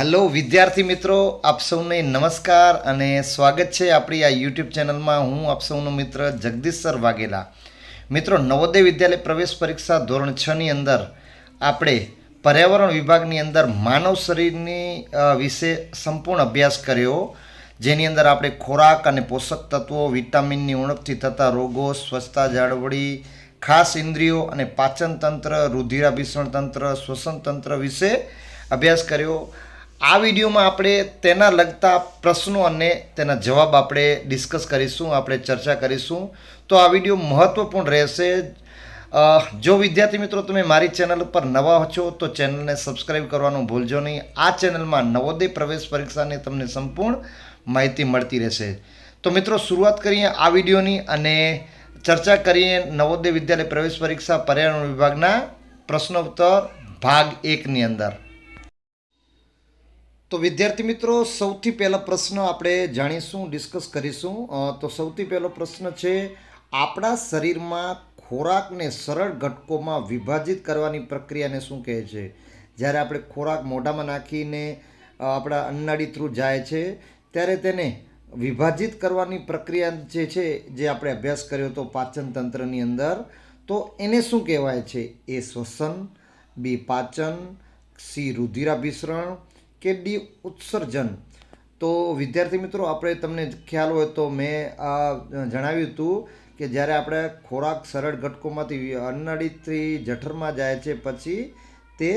Hello વિદ્યાર્થી મિત્રો, આપ સૌને નમસ્કાર અને સ્વાગત છે આપણી આ યુટ્યુબ ચેનલમાં. હું આપ સૌનો મિત્ર જગદીશ સર વાઘેલા. મિત્રો, નવોદય વિદ્યાલય પ્રવેશ પરીક્ષા ધોરણ 6ની અંદર આપણે પર્યાવરણ વિભાગની અંદર માનવ શરીરની વિશે સંપૂર્ણ અભ્યાસ કર્યો, જેની અંદર આપણે ખોરાક અને પોષક તત્વો, વિટામિનની ઉણપથી થતા રોગો, સ્વચ્છતા જાળવણી, ખાસ ઇન્દ્રિયો અને પાચન તંત્ર, રુધિરાભિસરણ તંત્ર, શ્વસન તંત્ર વિશે અભ્યાસ કર્યો. આ વિડીયોમાં આપણે તેના લગતા પ્રશ્નો અને તેના જવાબ આપણે ડિસ્કસ કરીશું, આપણે ચર્ચા કરીશું. તો આ વિડીયો મહત્વપૂર્ણ રહેશે. જો વિદ્યાર્થી મિત્રો તમે મારી ચેનલ પર નવા છો તો ચેનલને સબસ્ક્રાઈબ કરવાનું ભૂલજો નહીં. આ ચેનલમાં નવોદય પ્રવેશ પરીક્ષાની તમને સંપૂર્ણ માહિતી મળતી રહેશે. તો મિત્રો, શરૂઆત કરીએ આ વિડીયોની અને ચર્ચા કરીએ નવોદય વિદ્યાલય પ્રવેશ પરીક્ષા પર્યાવરણ વિભાગના પ્રશ્નોત્તર ભાગ 1ની અંદર. તો વિદ્યાર્થી મિત્રો, સૌથી પહેલો પ્રશ્ન આપણે જાણીશું, ડિસ્કસ કરીશું. તો સૌથી પહેલો પ્રશ્ન છે, આપણા શરીરમાં ખોરાકને સરળ ઘટકોમાં વિભાજિત કરવાની પ્રક્રિયાને શું કહે છે? જ્યારે આપણે ખોરાક મોઢામાં નાખીને આપણા અન્નનાળી થ્રુ જાય છે ત્યારે તેને વિભાજિત કરવાની પ્રક્રિયા જે છે, જે આપણે અભ્યાસ કર્યો હતો પાચન તંત્રની અંદર, તો એને શું કહેવાય છે? એ શ્વસન, બી પાચન, સી રુધિરાભિસરણ કે ડી ઉત્સર્જન. તો વિદ્યાર્થી મિત્રો, આપણે તમને ખ્યાલ હોય તો મેં જણાવ્યું હતું કે જ્યારે આપણે ખોરાક સરળ ઘટકોમાંથી અન્નનાળીથી જઠરમાં જાય છે, પછી તે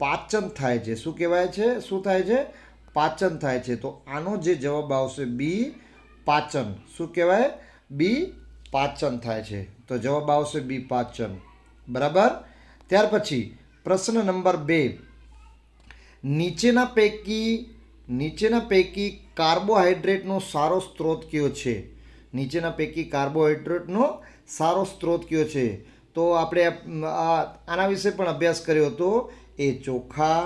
પાચન થાય છે. શું કહેવાય છે? શું થાય છે? પાચન થાય છે. તો આનો જે જવાબ આવશે બી પાચન. શું કહેવાય? બી પાચન થાય છે. તો જવાબ આવશે બી પાચન. બરાબર. ત્યાર પછી પ્રશ્ન નંબર 2, નીચેના પૈકી કાર્બોહાઈડ્રેટનો સારો સ્ત્રોત કયો છે? નીચેના પૈકી કાર્બોહાઈડ્રેટનો સારો સ્ત્રોત કયો છે? તો આપણે આના વિશે પણ અભ્યાસ કર્યો હતો. એ ચોખા,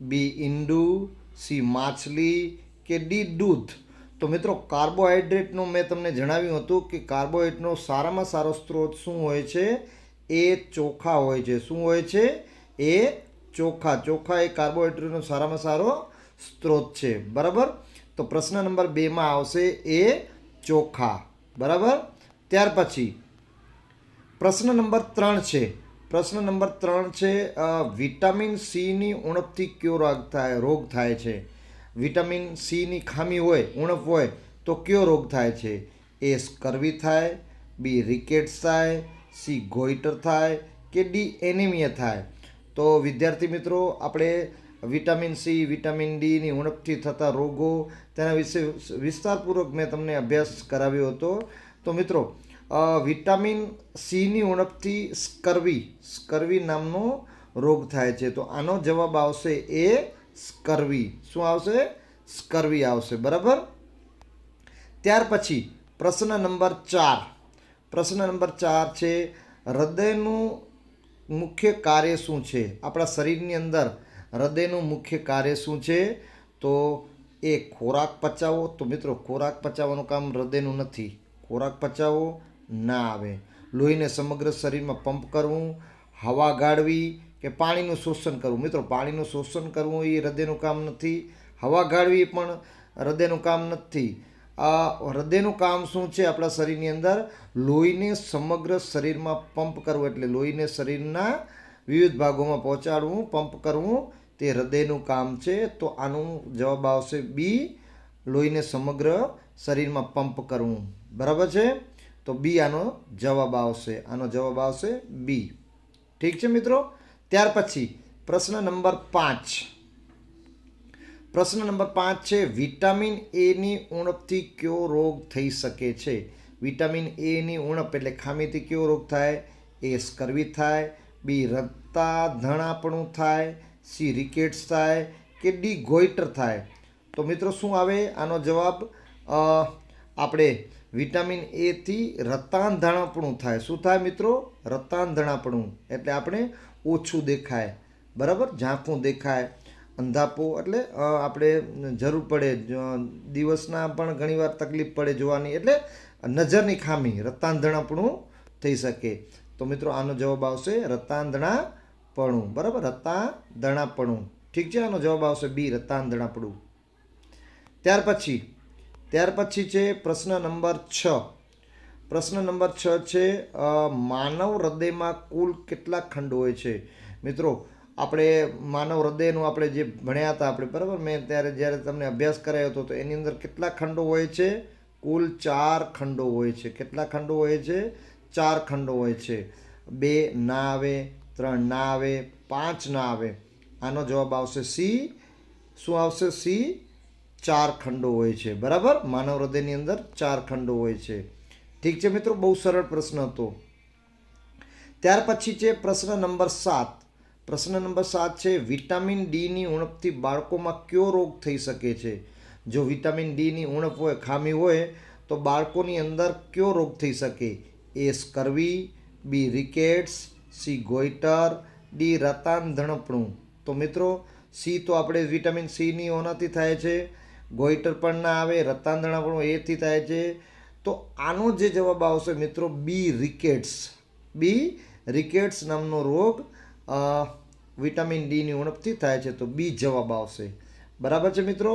બી ઈંડું, સી માછલી કે ડી દૂધ. તો મિત્રો, કાર્બોહાઈડ્રેટનો મેં તમને જણાવ્યું હતું કે કાર્બોહાઈડ્રેટનો સારામાં સારો સ્ત્રોત શું હોય છે? એ ચોખા હોય છે. શું હોય છે? એ ચોખા. ચોખા એ કાર્બોહાઈડ્રેટનો સારામાં સારો સ્ત્રોત છે. બરાબર. તો પ્રશ્ન નંબર 2માં આવશે એ ચોખા. બરાબર. ત્યાર પછી પ્રશ્ન નંબર 3 છે. પ્રશ્ન નંબર 3 છે, વિટામિન સીની ઉણપથી કયો રોગ થાય છે? વિટામિન સીની ખામી હોય, ઉણપ હોય તો કયો રોગ થાય છે? એ સ્કર્વી થાય, બી રિકેટ્સ થાય, સી ગોઈટર થાય કે ડી એનિમિયા થાય. તો વિદ્યાર્થી મિત્રો, આપણે વિટામિન સી, વિટામિન ડીની ઉણપથી થતા રોગો, તેના વિશે વિસ્તારપૂર્વક મેં તમને અભ્યાસ કરાવ્યો હતો. તો મિત્રો, વિટામિન સીની ઉણપથી સ્કર્વી નામનો રોગ થાય છે. તો આનો જવાબ આવશે એ સ્કર્વી. શું આવશે? સ્કર્વી આવશે. બરાબર. ત્યાર પછી પ્રશ્ન નંબર 4. પ્રશ્ન નંબર 4 છે, હૃદયનું મુખ્ય કાર્ય શું છે? આપણા શરીરની અંદર હૃદયનું મુખ્ય કાર્ય શું છે? તો એ ખોરાક પચાવો. તો મિત્રો, ખોરાક પચાવવાનું કામ હૃદયનું નથી. ખોરાક પચાવવો ના આવે. લોહીને સમગ્ર શરીરમાં પંપ કરવું, હવા ગાળવી કે પાણીનું શોષણ કરવું. મિત્રો, પાણીનું શોષણ કરવું એ હૃદયનું કામ નથી. હવા ગાળવી પણ હૃદયનું કામ નથી. હૃદયનું કામ શું છે? આપણા શરીરની અંદર લોહીને સમગ્ર શરીરમાં પંપ કરવું, એટલે લોહીને શરીરના વિવિધ ભાગોમાં પહોંચાડવું, પંપ કરવું, તે હૃદયનું કામ છે. તો આનો જવાબ આવશે બી, લોહીને સમગ્ર શરીરમાં પંપ કરવું. બરાબર છે. તો બી આનો જવાબ આવશે. આનો જવાબ આવશે બી. ઠીક છે મિત્રો. ત્યાર પછી પ્રશ્ન નંબર 5. પ્રશ્ન નંબર 5 છે, વિટામિન એની ઉણપથી કયો રોગ થઈ શકે છે? વિટામિન એની ઉણપ એટલે ખામીથી કયો રોગ થાય? એ સ્કર્વી થાય, બી રક્તાધણાપણું થાય, સી રિકેટ્સ થાય કે ડી ગોઈટર થાય. તો મિત્રો, શું આવે આનો જવાબ? આપણે વિટામિન એથી રક્તાંધણાપણું થાય. શું થાય મિત્રો? રક્તાંધણાપણું એટલે આપણે ઓછું દેખાય. બરાબર. ઝાંખું દેખાય. અંધાપો એટલે આપણે જરૂર પડે, દિવસના પણ ઘણીવાર તકલીફ પડે જોવાની, એટલે નજરની ખામી, રક્તાંધણાપણું થઈ શકે. તો મિત્રો, આનો જવાબ આવશે રક્તાંધણાપણું. બરાબર. રક્તાંધણાપણું. ઠીક છે, આનો જવાબ આવશે બી, રતાંધણાપણું. ત્યાર પછી છે પ્રશ્ન નંબર 6. પ્રશ્ન નંબર 6 છે માનવ હૃદયમાં કુલ કેટલા ખંડ હોય છે? મિત્રો આપણે માનવ હૃદયનું આપણે જે ભણ્યા હતા આપણે, બરાબર, મેં ત્યારે જ્યારે તમને અભ્યાસ કરાયો હતો, તો એની અંદર કેટલા ખંડો હોય છે? કુલ 4 ખંડો હોય છે. કેટલા ખંડો હોય છે? 4 ખંડો હોય છે. 2 ના આવે, 3 ના આવે, 5 ના આવે. આનો જવાબ આવશે સી. શું આવશે? સી. 4 ખંડો હોય છે. બરાબર, માનવ હૃદયની અંદર 4 ખંડો હોય છે. ઠીક છે મિત્રો, બહુ સરળ પ્રશ્ન હતો. ત્યાર પછી છે પ્રશ્ન નંબર 7. પ્રશ્ન નંબર 7 છે વિટામિન ડીની ઉણપથી બાળકોમાં કયો રોગ થઈ શકે છે? જો વિટામિન ડીની ઉણપ હોય, ખામી હોય, તો બાળકોની અંદર કયો રોગ થઈ શકે? એ સ્કર્વી, બી રિકેટ્સ, સી ગોઈટર, ડી રતાંધણપણું. તો મિત્રો સી તો આપણે વિટામિન સીની ઓનાથી થાય છે, ગોઈટર પણ ના આવે, રતાંધણાપણું એથી થાય છે. તો આનો જે જવાબ આવશે મિત્રો બી રિકેટ્સ. બી રિકેટ્સ નામનો રોગ વિટામિન ડીની ઉણપથી થાય છે. તો બી જવાબ આવશે. બરાબર છે મિત્રો.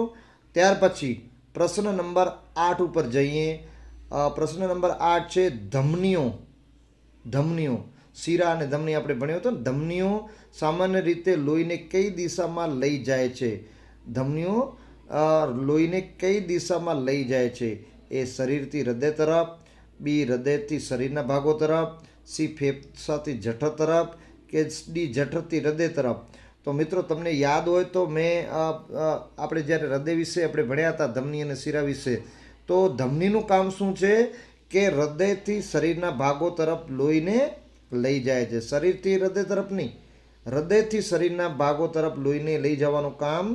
ત્યાર પછી પ્રશ્ન નંબર 8 ઉપર જઈએ. પ્રશ્ન નંબર 8 છે ધમનીઓ. ધમનીઓ, શીરા અને ધમની આપણે ભણ્યો હતો ને. ધમનીઓ સામાન્ય રીતે લોહીને કઈ દિશામાં લઈ જાય છે? ધમનીઓ લોહીને કઈ દિશામાં લઈ જાય છે? એ શરીરથી હૃદય તરફ, બી હૃદયથી શરીરના ભાગો તરફ, સી ફેફસાથી જઠર તરફ, કે ડી જઠરથી હૃદય તરફ. તો મિત્રો તમને યાદ હોય તો મેં આપણે જ્યારે હૃદય વિશે આપણે ભણ્યા હતા, ધમની અને શીરા વિશે, તો ધમનીનું કામ શું છે કે હૃદયથી શરીરના ભાગો તરફ લોહીને લઈ જાય છે. શરીરથી હૃદય તરફ નહીં, હૃદયથી શરીરના ભાગો તરફ લોહીને લઈ જવાનું કામ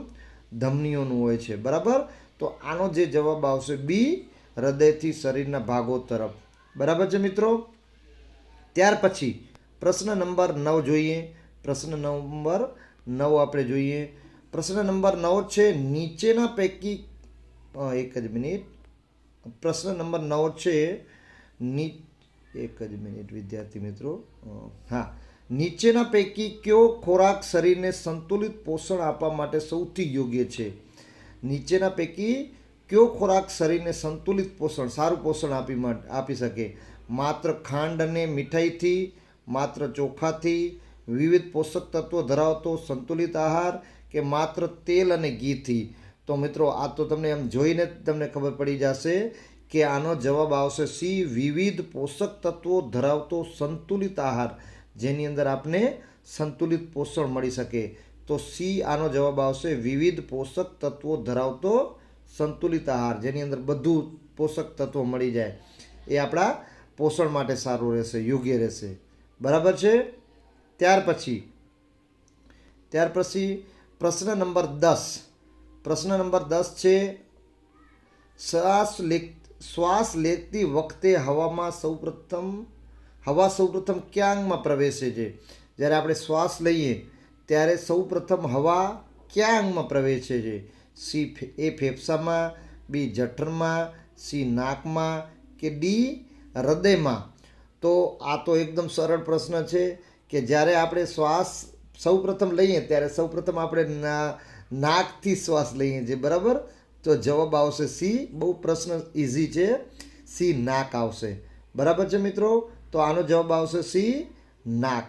ધમનીઓનું હોય છે. બરાબર, તો આનો જે જવાબ આવશે બી, હૃદયથી શરીરના ભાગો તરફ. બરાબર છે મિત્રો. ત્યાર પછી પ્રશ્ન નંબર 9 જોઈએ. પ્રશ્ન નંબર 9 આપણે જોઈએ. પ્રશ્ન નંબર 9 છે નીચેના પૈકી એક જ મિનિટ. પ્રશ્ન નંબર 9 છે એક જ મિનિટ વિદ્યાર્થી મિત્રો. હા, નીચેના પૈકી કયો ખોરાક શરીરને સંતુલિત પોષણ આપવા માટે સૌથી યોગ્ય છે? નીચેના પૈકી કયો ખોરાક શરીરને સંતુલિત પોષણ, સારું પોષણ આપી શકે? માત્ર ખાંડ અને મીઠાઈથી, માત્ર ચોખાથી, વિવિધ પોષક તત્વો ધરાવતો સંતુલિત આહાર, કે માત્ર તેલ અને ઘીથી? તો મિત્રો આ તો તમને એમ જોઈને જ તમને ખબર પડી જશે કે આનો જવાબ આવશે સી, વિવિધ પોષક તત્વો ધરાવતો સંતુલિત આહાર, જેની અંદર આપને સંતુલિત પોષણ મળી શકે. તો સી આનો જવાબ આવશે, વિવિધ પોષક તત્વો ધરાવતો સંતુલિત આહાર, જેની અંદર બધું પોષક તત્વો મળી જાય. એ આપણા પોષણ માટે સારું રહેશે, યોગ્ય રહેશે. બરાબર છે. ત્યાર પછી પ્રશ્ન નંબર 10. પ્રશ્ન નંબર 10 છે શ્વાસ લેતી વખતે હવા સૌપ્રથમ કયા અંગમાં પ્રવેશે છે? જ્યારે આપણે શ્વાસ લઈએ ત્યારે સૌપ્રથમ હવા કયા અંગમાં પ્રવેશે છે? સી એ ફેફસામાં, બી જઠરમાં, સી નાકમાં, કે ડી હૃદયમાં? તો આ તો એકદમ સરળ પ્રશ્ન છે કે જ્યારે આપણે શ્વાસ સૌપ્રથમ લઈએ ત્યારે સૌપ્રથમ આપણે નાકથી શ્વાસ લઈએ છીએ. બરાબર, તો જવાબ આવશે સી. બહુ પ્રશ્ન ઇઝી છે. સી, નાક આવશે. બરાબર છે મિત્રો. તો આનો જવાબ આવશે સી, નાક.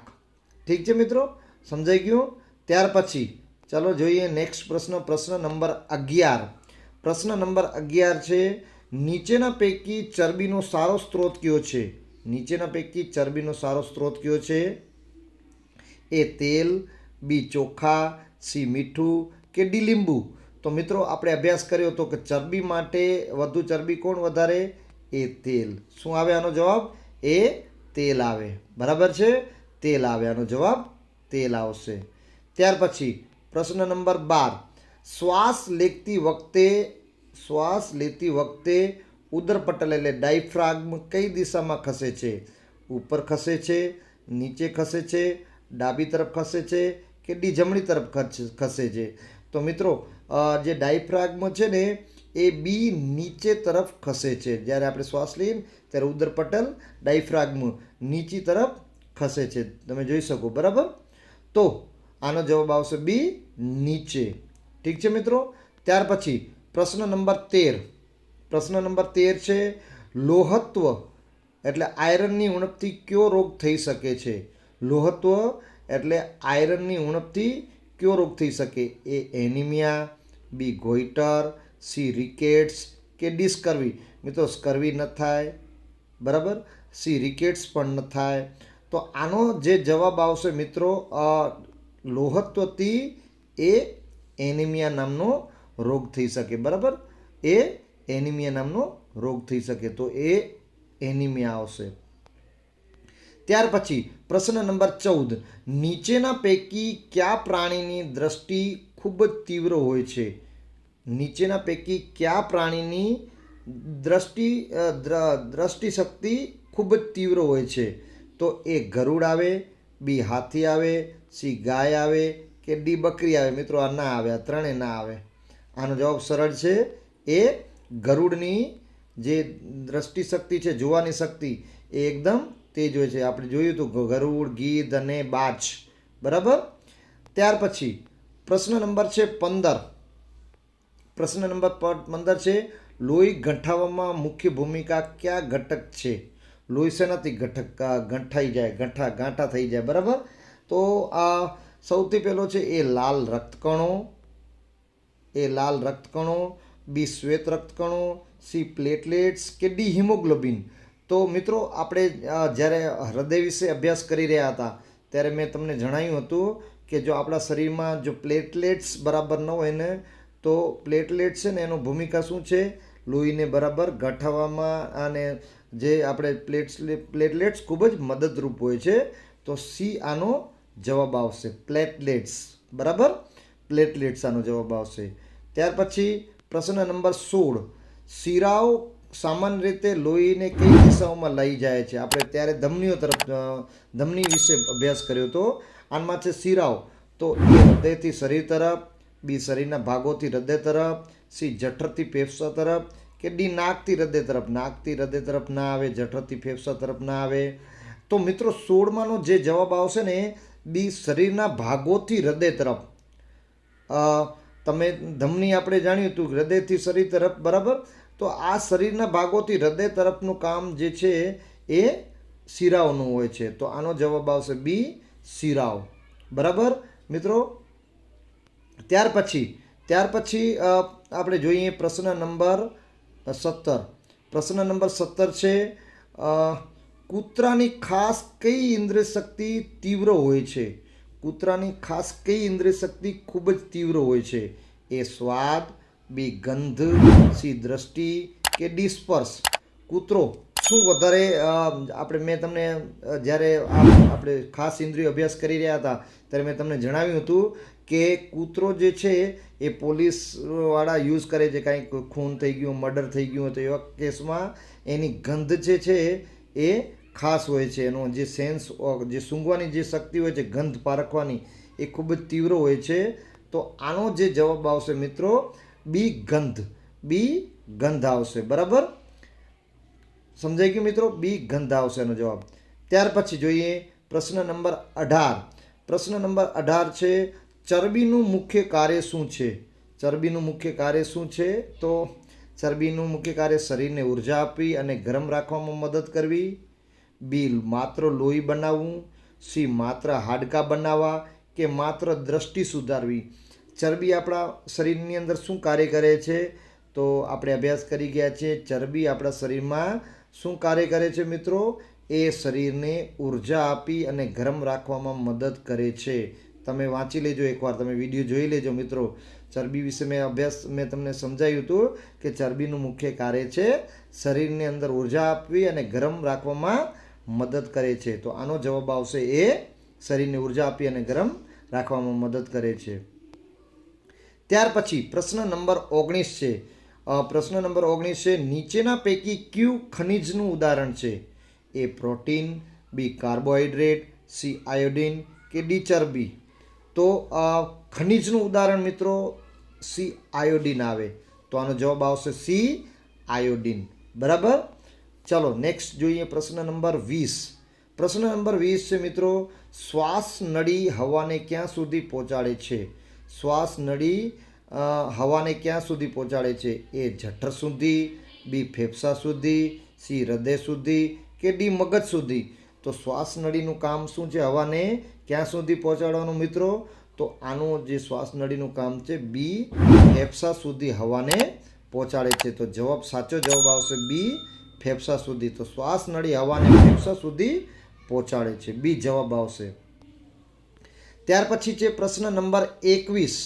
ઠીક છે મિત્રો, સમજાઈ ગયું. ત્યાર પછી ચાલો જોઈએ નેક્સ્ટ પ્રશ્ન. પ્રશ્ન નંબર 11. પ્રશ્ન નંબર 11 છે નીચેના પૈકી ચરબીનો સારો સ્ત્રોત કયો છે? નીચેના પૈકી ચરબીનો સારો સ્ત્રોત કયો છે? એ તેલ, બી ચોખા, સી મીઠું, કે ડી લીંબુ? તો મિત્રો આપણે અભ્યાસ કર્યો હતો કે ચરબી માટે વધુ ચરબી કોણ વધારે? એ તેલ. શું આવે આનો જવાબ? એ તેલ આવે. બરાબર છે, તેલ આવે. આનો જવાબ તેલ આવશે. ત્યાર પછી પ્રશ્ન નંબર 12. શ્વાસ લેતી વખતે ઉદરપટલ એટલે ડાયફ્રાગ્મ કઈ દિશામાં ખસે છે? ઉપર ખસે છે, નીચે ખસે છે, ડાબી તરફ ખસે છે, કે ડી જમણી તરફ ખસે છે? તો મિત્રો જે ડાયફ્રાગ્મ છે ને એ બી નીચે તરફ ખસે છે. જ્યારે આપણે શ્વાસ લઈએ ત્યારે ઉદરપટલ ડાયફ્રાગ્મ નીચી તરફ ખસે છે, તમે જોઈ શકો. બરાબર, તો આનો જવાબ આવશે બી નીચે. ઠીક છે મિત્રો. ત્યાર પછી પ્રશ્ન નંબર 13. પ્રશ્ન નંબર 13 છે લોહત્વ એટલે આયરનની ઉણપથી કયો રોગ થઈ શકે છે? લોહત્વ એટલે આયરનની ઉણપથી કયો રોગ થઈ શકે? એ એનિમિયા, બી ગોઈટર, સી રિકેટ્સ કે ડી સ્કર્વી. મિત્રો સ્કર્વી ન થાય, બરાબર, સી રિકેટ્સ પણ ન થાય. તો આનો જે જવાબ આવશે મિત્રો લોહત્વથી એ એનિમિયા નામનો રોગ થઈ શકે, બરાબર, એ એનિમિયા નામનો રોગ થઈ શકે. તો એ એનિમિયા આવશે. ત્યાર પછી પ્રશ્ન નંબર 14. નીચેના પૈકી કયા પ્રાણીની દ્રષ્ટિ ખૂબ જ તીવ્ર હોય છે? નીચેના પૈકી કયા પ્રાણીની દ્રષ્ટિ શક્તિ ખૂબ જ તીવ્ર હોય છે? તો એ ગરુડ આવે, બી હાથી આવે, સી ગાય આવે કે ડી બકરી આવે. મિત્રો આ ના આવે, આ ત્રણેય ના આવે. આનો જવાબ સરળ છે. એ ગરુડની જે દ્રષ્ટિ શક્તિ છે, જોવાની શક્તિ, એ એકદમ તેજ હોય છે. આપણે જોયું હતું ગરુડ, ગીધ અને બાજ, બરાબર. ત્યાર પછી પ્રશ્ન નંબર છે 15. પ્રશ્ન નંબર 15 છે લોહી ગંઠાવવામાં મુખ્ય ભૂમિકા કયા ઘટક છે? લોહી શેનાથી ગંઠાઈ જાય, ગાંઠા થઈ જાય, બરાબર. તો આ સૌથી પહેલો છે એ લાલ રક્તકણો, બી શ્વેત રક્તકણો, સી પ્લેટલેટ્સ કે ડી હિમોગ્લોબિન. તો મિત્રો આપણે જ્યારે હૃદય વિશે અભ્યાસ કરી રહ્યા હતા ત્યારે મેં તમને જણાવ્યું હતું કે જો આપણા શરીરમાં જો પ્લેટલેટ્સ બરાબર ન હોય ને, તો પ્લેટલેટ્સ છે ને એનો ભૂમિકા શું છે? લોહીને બરાબર ગંઠાવવામાં, અને જે આપણે પ્લેટલેટ્સ ખૂબ જ મદદરૂપ હોય છે. તો સી આનો જવાબ આવશે, પ્લેટલેટ્સ, બરાબર, પ્લેટલેટ્સ આનો જવાબ આવશે. ત્યાર પછી પ્રશ્ન નંબર 16. શિરાઓ સામાન્ય રીતે લોહીને કઈ દિશાઓમાં લઈ જાય છે? આપણે ત્યારે ધમની વિશે અભ્યાસ કર્યો હતો. આમાં છે શિરાઓ. તો એ હૃદયથી શરીર તરફ, બી શરીરના ભાગોથી હૃદય તરફ, સી જઠરથી ફેફસા તરફ કે ડી નાકથી હૃદય તરફ. નાકથી હૃદય તરફ ના આવે, જઠરથી ફેફસા તરફ ના આવે. તો મિત્રો 16માનો જે જવાબ આવશે ને બી શરીરના ભાગોથી હૃદય તરફ. તમે ધમની આપણે જાણ્યું હતું હૃદયથી શરીર તરફ, બરાબર. તો આ શરીરના ભાગોથી હૃદય તરફનું કામ જે છે એ શિરાઓનું હોય છે. તો આનો જવાબ આવશે બી શિરાઓ, બરાબર મિત્રો. ત્યાર પછી આપણે જોઈએ પ્રશ્ન નંબર 17. પ્રશ્ન નંબર 17 છે કૂતરાની ખાસ કઈ ઇન્દ્રિય શક્તિ તીવ્ર હોય છે? કૂતરાની ખાસ કઈ ઇન્દ્રિય શક્તિ ખૂબ જ તીવ્ર હોય છે? એ સ્વાદ, બી ગંધ, સી દ્રષ્ટિ કે ડી સ્પર્શ. કૂતરો શું વધારે મેં તમને જ્યારે આપણે ખાસ ઇન્દ્રિય અભ્યાસ કરી રહ્યા હતા ત્યારે મેં તમને જણાવ્યું હતું કે કૂતરો જે છે એ પોલીસવાળા યુઝ કરે છે. કાંઈક ખૂન થઈ ગયું, મર્ડર થઈ ગયું હોય તો એવા કેસમાં એની ગંધ જે છે એ ખાસ હોય છે. એનો જે સેન્સ, જે સૂંઘવાની જે શક્તિ હોય છે, ગંધ પારખવાની, એ ખૂબ જ તીવ્ર હોય છે. તો આનો જે જવાબ આવશે મિત્રો બી ગંધ આવશે, બરાબર. સમજાઈ ગયું મિત્રો? બી ગંધ આવશે એનો જવાબ. ત્યાર પછી જોઈએ પ્રશ્ન નંબર 18. પ્રશ્ન નંબર 18 છે ચરબીનું મુખ્ય કાર્ય શું છે? ચરબીનું મુખ્ય કાર્ય શું છે? તો ચરબીનું મુખ્ય કાર્ય શરીરને ઉર્જા આપવી અને ગરમ રાખવામાં મદદ કરવી, બી માત્ર લોહી બનાવવું, સી માત્ર હાડકાં બનાવવા કે માત્ર દ્રષ્ટિ સુધારવી. ચરબી આપણા શરીરની અંદર શું કાર્ય કરે છે? તો આપણે અભ્યાસ કરી ગયા છીએ ચરબી આપણા શરીરમાં શું કાર્ય કરે છે મિત્રો? એ શરીરને ઉર્જા આપી અને ગરમ રાખવામાં મદદ કરે છે. તમે વાંચી લેજો એકવાર, તમે વિડીયો જોઈ લેજો મિત્રો. ચરબી વિશે મેં તમને સમજાવ્યું હતું કે ચરબીનું મુખ્ય કાર્ય છે શરીરની અંદર ઉર્જા આપવી અને ગરમ રાખવામાં મદદ કરે છે. તો આનો જવાબ આવશે એ શરીરને ઉર્જા આપી અને ગરમ રાખવામાં મદદ કરે છે. ત્યાર પછી પ્રશ્ન નંબર 19 છે. પ્રશ્ન નંબર 19 છે નીચેના પૈકી કયું ખનિજનું ઉદાહરણ છે? એ પ્રોટીન, બી કાર્બોહાઈડ્રેટ, સી આયોડિન કે ડી ચરબી. તો ખનિજનું ઉદાહરણ મિત્રો સી આયોડિન આવે. તો આનો જવાબ આવશે સી આયોડિન, બરાબર. ચલો નેક્સ્ટ જોઈએ પ્રશ્ન નંબર 20. પ્રશ્ન નંબર 20 છે મિત્રો, શ્વાસ નળી હવાને ક્યાં સુધી પહોંચાડે છે? શ્વાસ નળી હવાને ક્યાં સુધી પહોંચાડે છે? એ જઠર સુધી, બી ફેફસા સુધી, સી હૃદય સુધી કે ડી મગજ સુધી? તો શ્વાસ નળીનું કામ શું છે? હવાને ક્યાં સુધી પહોંચાડવાનું મિત્રો? તો આનું જે શ્વાસ નળીનું કામ છે બી ફેફસા સુધી હવાને પહોંચાડે છે. તો સાચો જવાબ આવશે બી ફેફસા સુધી. તો શ્વાસ નળી હવાને ફેફસા સુધી પહોંચાડે છે, બી જવાબ આવશે. ત્યાર પછી છે પ્રશ્ન નંબર 21.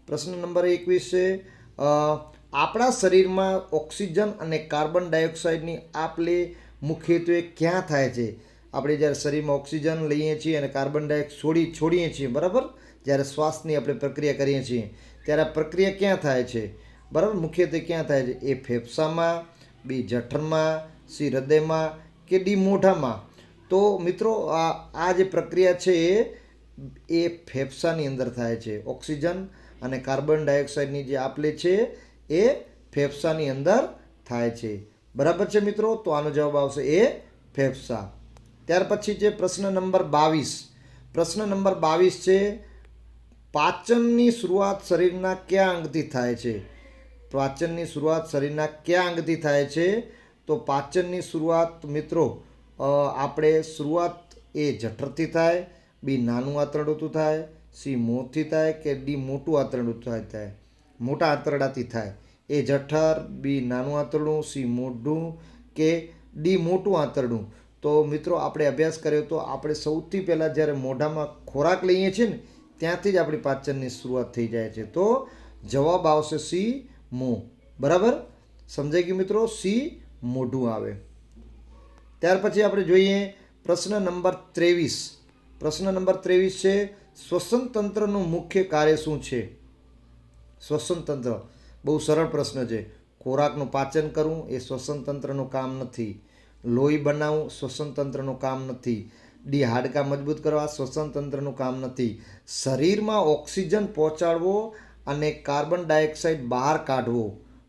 પ્રશ્ન નંબર 21 છે, આપણા શરીરમાં ઓક્સિજન અને કાર્બન ડાયોક્સાઇડની આપ-લે મુખ્યત્વે ક્યાં થાય છે? આપણે જ્યારે શરીરમાં ઓક્સિજન લઈએ છીએ અને કાર્બન ડાયોક્સાઇડ છોડીએ છીએ, બરાબર, જ્યારે શ્વાસની આપણે પ્રક્રિયા કરીએ છીએ ત્યારે આ પ્રક્રિયા ક્યાં થાય છે? બરાબર, મુખ્યત્વે ક્યાં થાય છે? એ ફેફસામાં, બી જઠરમાં, સી હૃદયમાં કે ડી મોઢામાં? તો મિત્રો આ જે પ્રક્રિયા છે એ ફેફસાની અંદર થાય છે. ઓક્સિજન અને કાર્બન ડાયોક્સાઇડની જે આપ-લે છે એ ફેફસાની અંદર થાય છે. બરાબર છે મિત્રો? તો આનો જવાબ આવશે એ ફેફસા. ત્યાર પછી છે પ્રશ્ન નંબર 22. પ્રશ્ન નંબર 22 છે, પાચનની શરૂઆત શરીરના કયા અંગથી થાય છે? પાચનની શરૂઆત શરીરના કયા અંગથી થાય છે? તો પાચનની શરૂઆત મિત્રો આપણે શરૂઆત એ જઠરથી થાય, બી નાનું આંતરડું થાય, સી મોંથી થાય કે ડી મોટું આંતરડું થાય? મોટા આંતરડાથી થાય. એ જઠર, બી નાનું આંતરડું, સી મોઢું કે ડી મોટું આંતરડું? તો મિત્રો આપણે અભ્યાસ કર્યો તો આપણે સૌથી પહેલાં જ્યારે મોઢામાં ખોરાક લઈએ છીએ ને ત્યાંથી જ આપણી પાચનની શરૂઆત થઈ જાય છે. તો જવાબ આવશે સી મોં. બરાબર, સમજાઈ ગયું મિત્રો? સી મોઢું આવે. ત્યાર પછી આપણે જોઈએ પ્રશ્ન નંબર 23. પ્રશ્ન નંબર 23 છે, શ્વસન તંત્રનું મુખ્ય કાર્ય શું છે? શ્વસન તંત્ર બહુ સરળ પ્રશ્ન છે. ખોરાકનું પાચન કરવું એ શ્વસન તંત્રનું કામ નથી. લોહી બનાવવું શ્વસન તંત્રનું કામ નથી. ડી હાડકાં મજબૂત કરવા શ્વસન તંત્રનું કામ નથી. શરીરમાં ઓક્સિજન પહોંચાડવો અને કાર્બન ડાયોક્સાઇડ બહાર કાઢવો.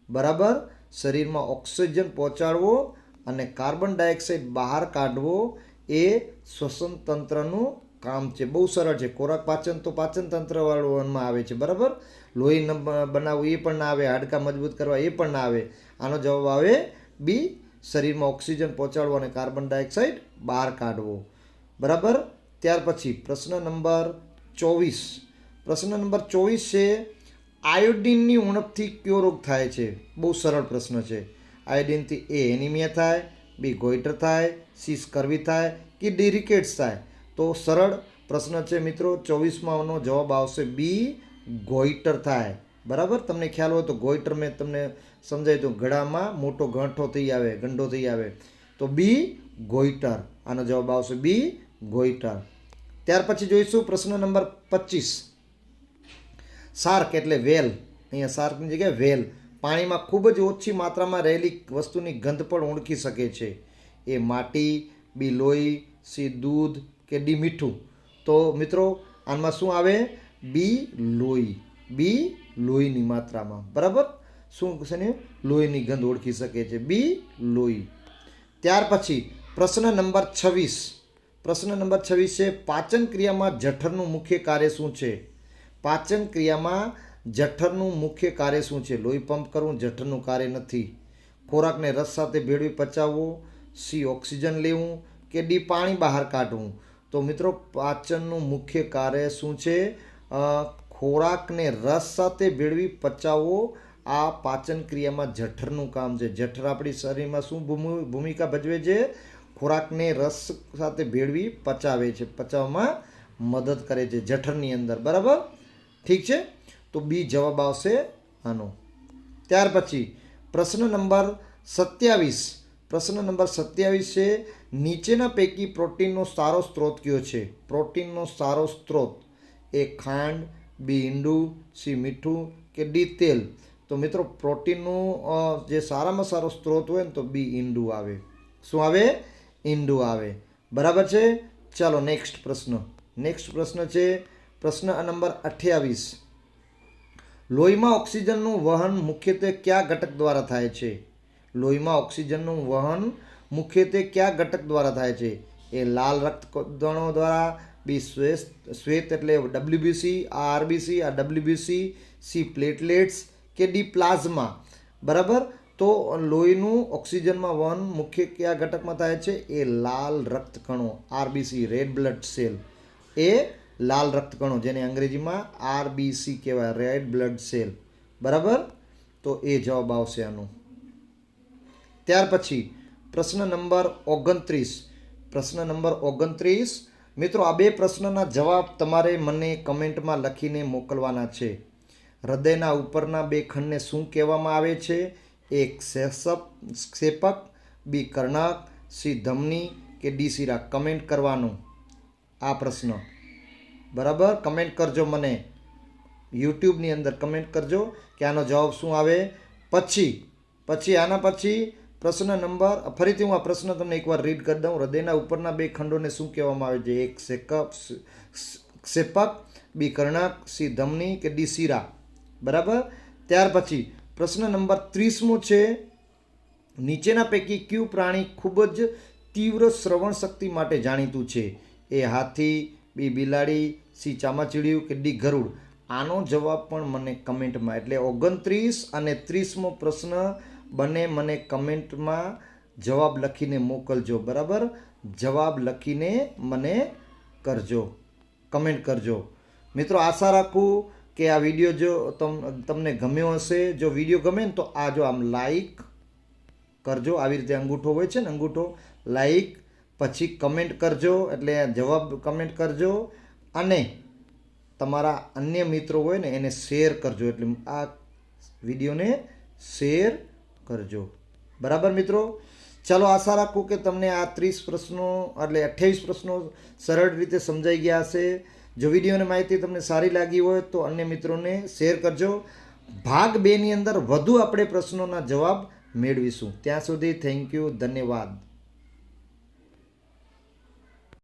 બરાબર, શરીરમાં ઓક્સિજન પહોંચાડવો અને કાર્બન ડાયોક્સાઇડ બહાર કાઢવો એ શ્વસન તંત્રનું કામ છે. બહુ સરળ છે. ખોરાક પાચન તો પાચન તંત્ર વાળવામાં આવે છે. બરાબર, લોહી બનાવવું એ પણ ના આવે, હાડકાં મજબૂત કરવા એ પણ ના આવે. આનો જવાબ આવે બી, શરીરમાં ઓક્સિજન પહોંચાડવો અને કાર્બન ડાયોક્સાઇડ બહાર કાઢવો. બરાબર. ત્યાર પછી પ્રશ્ન નંબર 24. પ્રશ્ન નંબર 24 છે, આયોડિનની ઉણપથી કયો રોગ થાય છે? બહુ સરળ પ્રશ્ન છે. આયોડિનથી એ એનિમિયા થાય, બી ગોઈટર થાય, સી સ્કર્વી થાય કે ડી રિકેટ્સ થાય? તો સરળ પ્રશ્ન છે મિત્રો. 24માંનો જવાબ આવશે બી ગોઈટર થાય. બરાબર, તમને ખ્યાલ હોય તો ગોઈટર મેં તમને સમજાય તો ગળામાં મોટો ગંઠો થઈ આવે, ગંઢો થઈ આવે, તો બી ગોઈટર. આનો જવાબ આવશે બી ગોઈટર. ત્યાર પછી જોઈશું પ્રશ્ન નંબર 25. શાર્ક એટલે વેલ. અહીંયા શાર્કની જગ્યાએ વેલ પાણીમાં ખૂબ જ ઓછી માત્રામાં રહેલી વસ્તુની ગંધ પણ ઓળખી શકે છે. એ માટી, બી લોહી, સી દૂધ કે ડી મીઠું? તો મિત્રો આમાં શું આવે? બી લોહી. બી લોહીની માત્રામાં. બરાબર, શું છે ને? લોહીની ગંધ ઓળખી શકે છે, બી લોહી. ત્યાર પછી પ્રશ્ન નંબર 26. પ્રશ્ન નંબર 26 છે, પાચન ક્રિયામાં જઠરનું મુખ્ય કાર્ય શું છે? પાચન ક્રિયામાં જઠરનું મુખ્ય કાર્ય શું છે? લોહી પંપ કરવું જઠરનું કાર્ય નથી. ખોરાકને રસ સાથે ભેળવી પચાવવો, સી ઓક્સિજન લેવું કે ડી પાણી બહાર કાઢવું? તો મિત્રો પાચનનું મુખ્ય કાર્ય શું છે? ખોરાકને રસ સાથે ભેળવી પચાવવો. આ પાચન ક્રિયામાં જઠરનું કામ છે. જઠર આપણી શરીરમાં શું ભૂમિકા ભજવે છે? ખોરાકને રસ સાથે ભેળવી પચાવે છે, પચાવવામાં મદદ કરે છે જઠરની અંદર. બરાબર, ઠીક છે? તો બી જવાબ આવશે આનો. ત્યાર પછી પ્રશ્ન નંબર 27. પ્રશ્ન નંબર 27 છે, નીચેના પૈકી પ્રોટીનનો સારો સ્ત્રોત કયો છે? પ્રોટીનનો સારો સ્ત્રોત એ ખાંડ, બી ઈંડું, સી મીઠું કે ડી તેલ? તો મિત્રો પ્રોટીનનું જે સારામાં સારો સ્ત્રોત હોય ને તો બી ઈંડું આવે. શું આવે? ઈંડું આવે. બરાબર છે? ચાલો નેક્સ્ટ પ્રશ્ન. નેક્સ્ટ પ્રશ્ન છે પ્રશ્ન નંબર 28. લોહીમાં ઓક્સિજનનું વહન મુખ્યત્વે કયા ઘટક દ્વારા થાય છે? લોહીમાં ઓક્સિજનનું વહન મુખ્યત્વે કયા ઘટક દ્વારા થાય છે? એ લાલ રક્તકણો દ્વારા, બી શ્વેત એટલે WBC, આ RBC, આ WBC, સી પ્લેટલેટ્સ કે ડી પ્લાઝમા. બરાબર. તો લોહીનું ઓક્સિજનમાં વહન મુખ્ય કયા ઘટકમાં થાય છે? એ લાલ રક્તકણો, RBC, રેડ બ્લડ સેલ. એ લાલ રક્તકણો જેને અંગ્રેજીમાં RBC કહેવાય, રેડ બ્લડ સેલ. બરાબર. તો એ જવાબ આવશે આનું. ત્યાર પછી પ્રશ્ન નંબર 29. પ્રશ્ન નંબર 29 મિત્રો, આ બે પ્રશ્નના જવાબ તમારે મને કમેન્ટમાં લખીને મોકલવાના છે. હૃદયના ઉપરના બે ખંડને શું કહેવામાં આવે છે? એક ક્ષેપક, બી કર્ણક, સી ધમની કે ડી શિરા. કમેન્ટ કરવાનું આ પ્રશ્ન. બરાબર. કમેન્ટ કરજો, મને યુટ્યુબની અંદર કમેન્ટ કરજો કે આનો જવાબ શું આવે. પછી આના પછી પ્રશ્ન નંબર, ફરીથી હું આ પ્રશ્ન તમને એકવાર રીડ કરી દઉં. હૃદયના ઉપરના બે ખંડોને શું કહેવામાં આવે છે? એક ક્ષેપક, બી કર્ણક, સી ધમની કે ડી શિરા. બરાબર. ત્યાર પછી પ્રશ્ન નંબર 30મો છે, નીચેના પૈકી કયું પ્રાણી ખૂબ જ તીવ્ર શ્રવણ શક્તિ માટે જાણીતું છે? એ હાથી, બી બિલાડી, સી ચામાચીડિયું કે ડી ગરુડ. આનો જવાબ પણ મને કમેન્ટમાં, એટલે 29 અને 30મો પ્રશ્ન બંને મને કમેન્ટમાં જવાબ લખીને મોકલજો. બરાબર. જવાબ લખીને મને કરજો, કમેન્ટ કરજો. મિત્રો, આશા રાખું કે આ વિડીયો જો તમને ગમ્યો હશે. જો વિડીયો ગમે ને તો આ જો આમ લાઈક કરજો. આવી રીતે અંગૂઠો હોય છે ને, અંગૂઠો, લાઈક, પછી કમેન્ટ કરજો, એટલે જવાબ કમેન્ટ કરજો, અને તમારા અન્ય મિત્રો હોય ને એને શેર કરજો. એટલે આ વિડીયોને શેર કરજો. બરાબર મિત્રો. ચાલો, આશા રાખું કે તમને આ 30 પ્રશ્નો એટલે 28 પ્રશ્નો સરળ રીતે સમજાઈ ગયા હશે. જો વિડીયોની માહિતી તમને સારી લાગી હોય તો અન્ય મિત્રોને શેર કરજો. ભાગ 2ની અંદર વધુ આપણે પ્રશ્નોના જવાબ મેળવીશું. ત્યાં સુધી થેન્ક યુ, ધન્યવાદ.